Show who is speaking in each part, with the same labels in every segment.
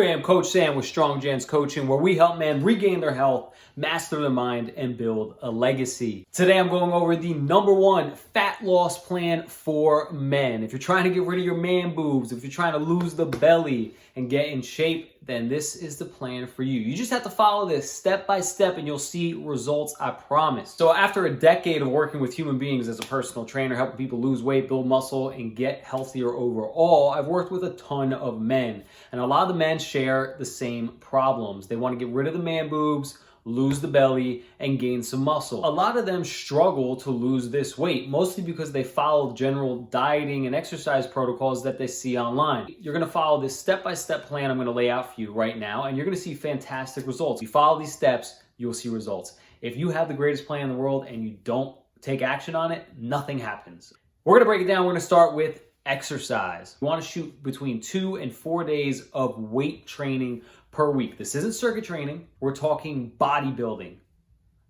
Speaker 1: I am Coach Sam with Strong Gens Coaching, where we help men regain their health, master their mind, and build a legacy. Today I'm going over the #1 fat loss plan for men. If you're trying to get rid of your man boobs, if you're trying to lose the belly and get in shape, then this is the plan for you. You just have to follow this step by step and you'll see results, I promise. So after a decade of working with human beings as a personal trainer, helping people lose weight, build muscle, and get healthier overall, I've worked with a ton of men. And a lot of the men share the same problems. They want to get rid of the man boobs, lose the belly, and gain some muscle. A lot of them struggle to lose this weight, mostly because they follow general dieting and exercise protocols that they see online. You're gonna follow this step-by-step plan I'm gonna lay out for you right now, and you're gonna see fantastic results. If you follow these steps, you'll see results. If you have the greatest plan in the world and you don't take action on it, nothing happens. We're gonna break it down. We're gonna start with exercise. You want to shoot between 2 and 4 days of weight training per week. This isn't circuit training. We're talking bodybuilding,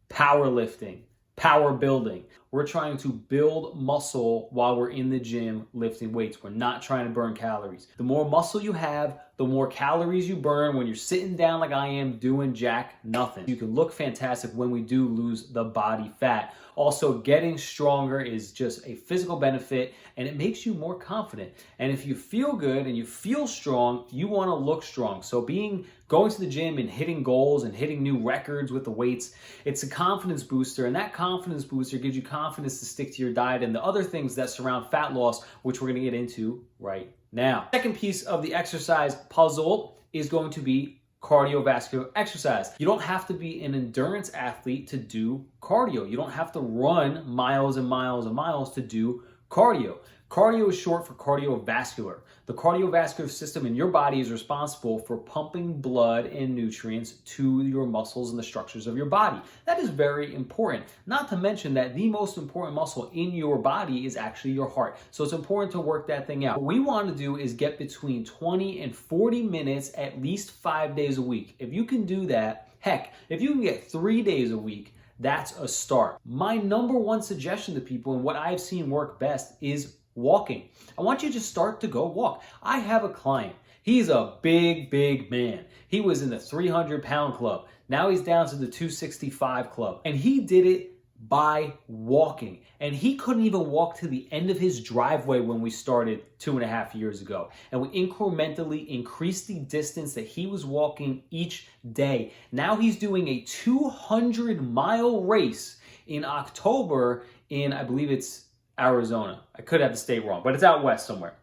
Speaker 1: powerlifting, power building. We're trying to build muscle while we're in the gym lifting weights. We're not trying to burn calories. The more muscle you have, the more calories you burn when you're sitting down like I am doing jack nothing. You can look fantastic when we do lose the body fat. Also, getting stronger is just a physical benefit and it makes you more confident. And if you feel good and you feel strong, you want to look strong. So going to the gym and hitting goals and hitting new records with the weights, it's a confidence booster, and that confidence booster gives you confidence to stick to your diet and the other things that surround fat loss, which we're going to get into right now. Second piece of the exercise puzzle is going to be cardiovascular exercise. You don't have to be an endurance athlete to do cardio. You don't have to run miles and miles and miles to do cardio. Cardio is short for cardiovascular. The cardiovascular system in your body is responsible for pumping blood and nutrients to your muscles and the structures of your body. That is very important. Not to mention that the most important muscle in your body is actually your heart. So it's important to work that thing out. What we want to do is get between 20 and 40 minutes at least 5 days a week. If you can do that, heck, if you can get 3 days a week, that's a start. My #1 suggestion to people and what I've seen work best is walking. I want you to just start to go walk. I have a client. He's a big man. He was in the 300-pound club. Now he's down to the 265 club. And he did it by walking. And he couldn't even walk to the end of his driveway when we started 2.5 years ago. And we incrementally increased the distance that he was walking each day. Now he's doing a 200-mile race in October in, I believe it's Arizona. I could have the state wrong, but it's out west somewhere.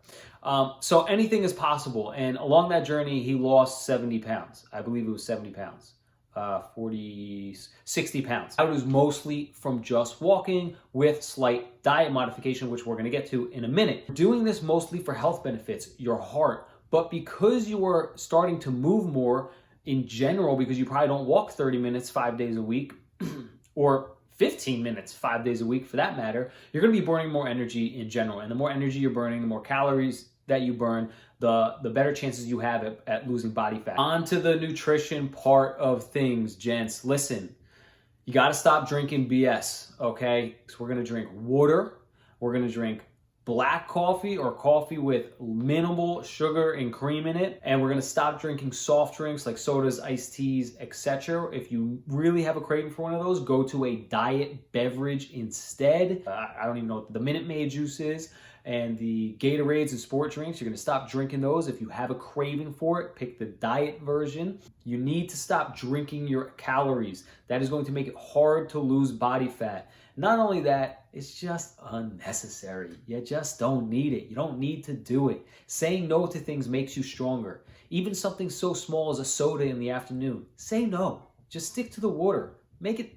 Speaker 1: So anything is possible. And along that journey, he lost 70 pounds. I believe it was 70 pounds. 60 pounds. It was mostly from just walking with slight diet modification, which we're going to get to in a minute. Doing this mostly for health benefits, your heart, but because you are starting to move more in general, because you probably don't walk 30 minutes 5 days a week, or 15 minutes 5 days a week for that matter, you're going to be burning more energy in general. And the more energy you're burning, the more calories that you burn, the better chances you have at losing body fat. On to the nutrition part of things, gents. Listen, you got to stop drinking BS, okay? So we're going to drink water. We're going to drink black coffee or coffee with minimal sugar and cream in it. And we're going to stop drinking soft drinks like sodas, iced teas, etc. If you really have a craving for one of those, go to a diet beverage instead. I don't even know what the Minute Maid juice is. And the Gatorades and sport drinks, you're going to stop drinking those. If you have a craving for it, pick the diet version. You need to stop drinking your calories. That is going to make it hard to lose body fat. Not only that, it's just unnecessary. You just don't need it. You don't need to do it. Saying no to things makes you stronger. Even something so small as a soda in the afternoon. Say no. Just stick to the water.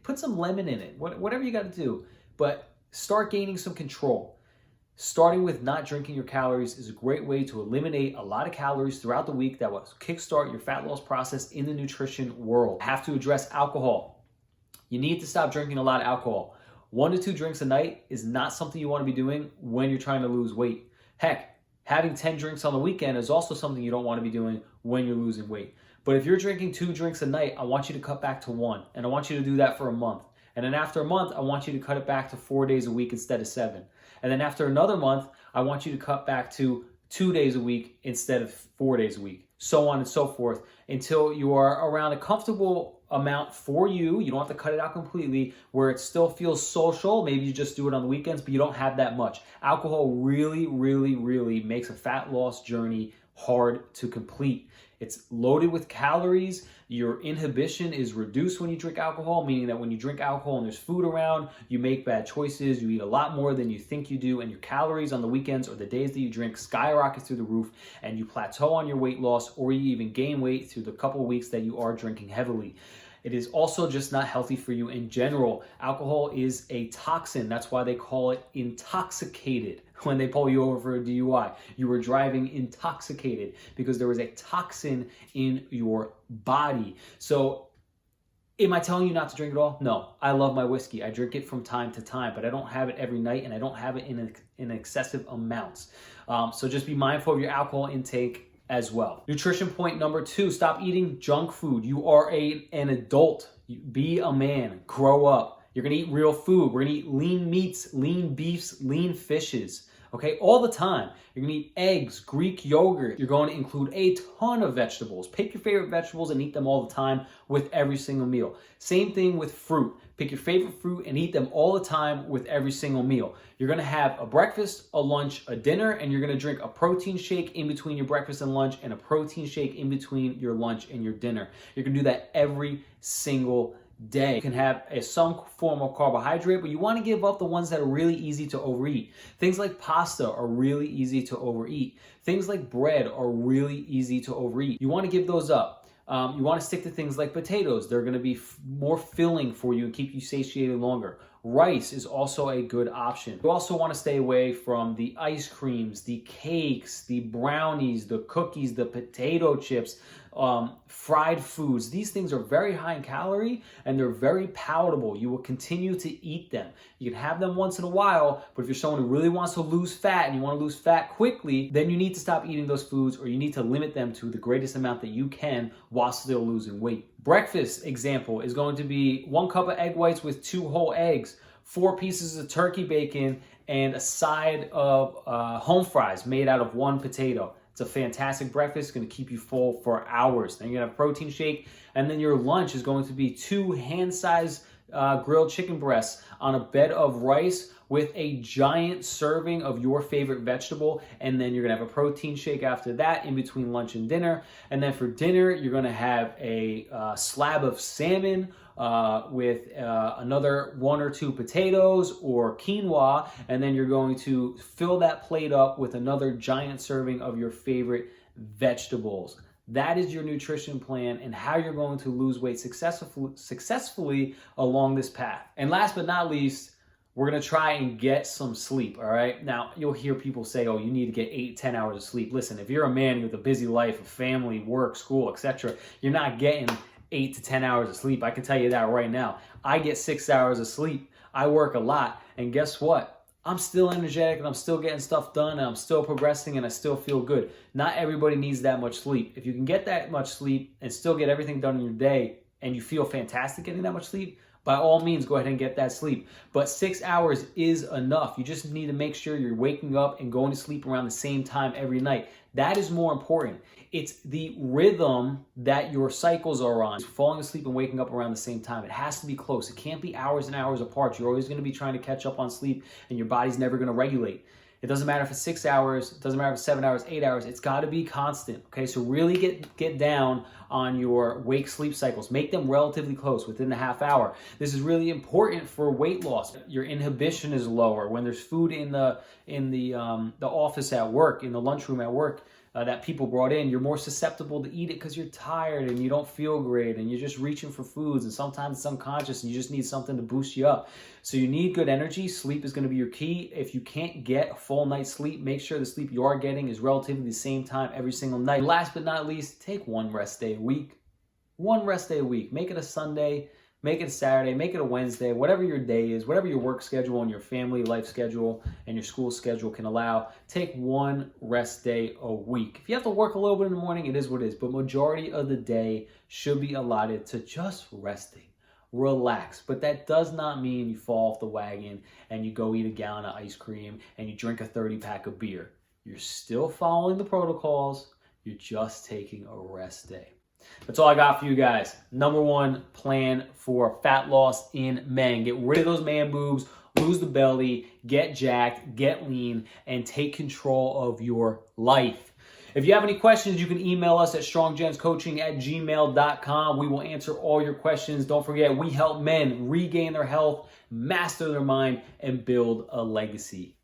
Speaker 1: Put some lemon in it. Whatever you got to do. But start gaining some control. Starting with not drinking your calories is a great way to eliminate a lot of calories throughout the week that will kickstart your fat loss process in the nutrition world. Have to address alcohol. You need to stop drinking a lot of alcohol. 1 to 2 drinks a night is not something you want to be doing when you're trying to lose weight. Heck, having 10 drinks on the weekend is also something you don't want to be doing when you're losing weight. But if you're drinking 2 drinks a night, I want you to cut back to 1. And I want you to do that for a month. And then after a month, I want you to cut it back to 4 days a week instead of 7. And then after another month, I want you to cut back to 2 days a week instead of 4 days a week. so on and so forth, until you are around a comfortable amount for you. You don't have to cut it out completely, where it still feels social. Maybe you just do it on the weekends, but you don't have that much. Alcohol really, really, really makes a fat loss journey hard to complete. It's loaded with calories. Your inhibition is reduced when you drink alcohol, meaning that when you drink alcohol and there's food around, you make bad choices. You eat a lot more than you think you do, and your calories on the weekends or the days that you drink skyrocket through the roof, and you plateau on your weight loss, or you even gain weight through the couple weeks that you are drinking heavily. It is also just not healthy for you in general. Alcohol is a toxin. That's why they call it intoxicated. When they pull you over for a DUI, you were driving intoxicated because there was a toxin in your body. So am I telling you not to drink it all? No. I love my whiskey. I drink it from time to time, but I don't have it every night, and I don't have it in excessive amounts. So just be mindful of your alcohol intake as well. Nutrition point number 2, stop eating junk food. You are an adult. Be a man. Grow up. You're going to eat real food. We're going to eat lean meats, lean beefs, lean fishes. Okay, all the time. You're going to eat eggs, Greek yogurt. You're going to include a ton of vegetables. Pick your favorite vegetables and eat them all the time with every single meal. Same thing with fruit. Pick your favorite fruit and eat them all the time with every single meal. You're going to have a breakfast, a lunch, a dinner, and you're going to drink a protein shake in between your breakfast and lunch, and a protein shake in between your lunch and your dinner. You're going to do that every single day. You can have some form of carbohydrate, but you want to give up the ones that are really easy to overeat. Things like pasta are really easy to overeat. Things like bread are really easy to overeat. You want to give those up. You want to stick to things like potatoes. They're going to be more filling for you and keep you satiated longer. Rice is also a good option. You also want to stay away from the ice creams, the cakes, the brownies, the cookies, the potato chips, fried foods. These things are very high in calorie and they're very palatable. You will continue to eat them. You can have them once in a while, but if you're someone who really wants to lose fat and you want to lose fat quickly, then you need to stop eating those foods, or you need to limit them to the greatest amount that you can while still losing weight. Breakfast example is going to be 1 cup of egg whites with 2 whole eggs, 4 pieces of turkey bacon, and a side of home fries made out of 1 potato. It's a fantastic breakfast. It's going to keep you full for hours. Then you're going to have a protein shake, and then your lunch is going to be 2 hand-sized grilled chicken breasts on a bed of rice with a giant serving of your favorite vegetable, and then you're gonna have a protein shake after that in between lunch and dinner. And then for dinner, you're gonna have a slab of salmon with another 1 or 2 potatoes or quinoa, and then you're going to fill that plate up with another giant serving of your favorite vegetables. That is your nutrition plan and how you're going to lose weight successfully along this path. And last but not least, we're going to try and get some sleep, all right? Now, you'll hear people say, oh, you need to get 8-10 hours of sleep. Listen, if you're a man with a busy life of family, work, school, etc., you're not getting 8 to 10 hours of sleep. I can tell you that right now. I get 6 hours of sleep. I work a lot, and guess what? I'm still energetic and I'm still getting stuff done and I'm still progressing and I still feel good. Not everybody needs that much sleep. If you can get that much sleep and still get everything done in your day and you feel fantastic getting that much sleep, by all means, go ahead and get that sleep. But 6 hours is enough. You just need to make sure you're waking up and going to sleep around the same time every night. That is more important. It's the rhythm that your cycles are on. Falling asleep and waking up around the same time. It has to be close. It can't be hours and hours apart. You're always going to be trying to catch up on sleep and your body's never going to regulate. It doesn't matter if it's 6 hours, it doesn't matter if it's 7 hours, 8 hours, it's gotta be constant, okay? So really get down on your wake-sleep cycles. Make them relatively close, within the half hour. This is really important for weight loss. Your inhibition is lower. When there's food in the office at work, in the lunchroom at work, that people brought in, you're more susceptible to eat it because you're tired and you don't feel great and you're just reaching for foods, and sometimes it's unconscious and you just need something to boost you up. So you need good energy. Sleep is going to be your key. If you can't get a full night's sleep, make sure the sleep you are getting is relatively the same time every single night. Last but not least, take 1 rest day a week. 1 rest day a week. Make it a Sunday. Make it a Saturday, make it a Wednesday, whatever your day is, whatever your work schedule and your family life schedule and your school schedule can allow. Take 1 rest day a week. If you have to work a little bit in the morning, it is what it is, but majority of the day should be allotted to just resting. Relax. But that does not mean you fall off the wagon and you go eat a gallon of ice cream and you drink a 30-pack of beer. You're still following the protocols. You're just taking a rest day. That's all I got for you guys. Number one plan for fat loss in men. Get rid of those man boobs, lose the belly, get jacked, get lean, and take control of your life. If you have any questions, you can email us at stronggenscoaching@gmail.com. We will answer all your questions. Don't forget, we help men regain their health, master their mind, and build a legacy.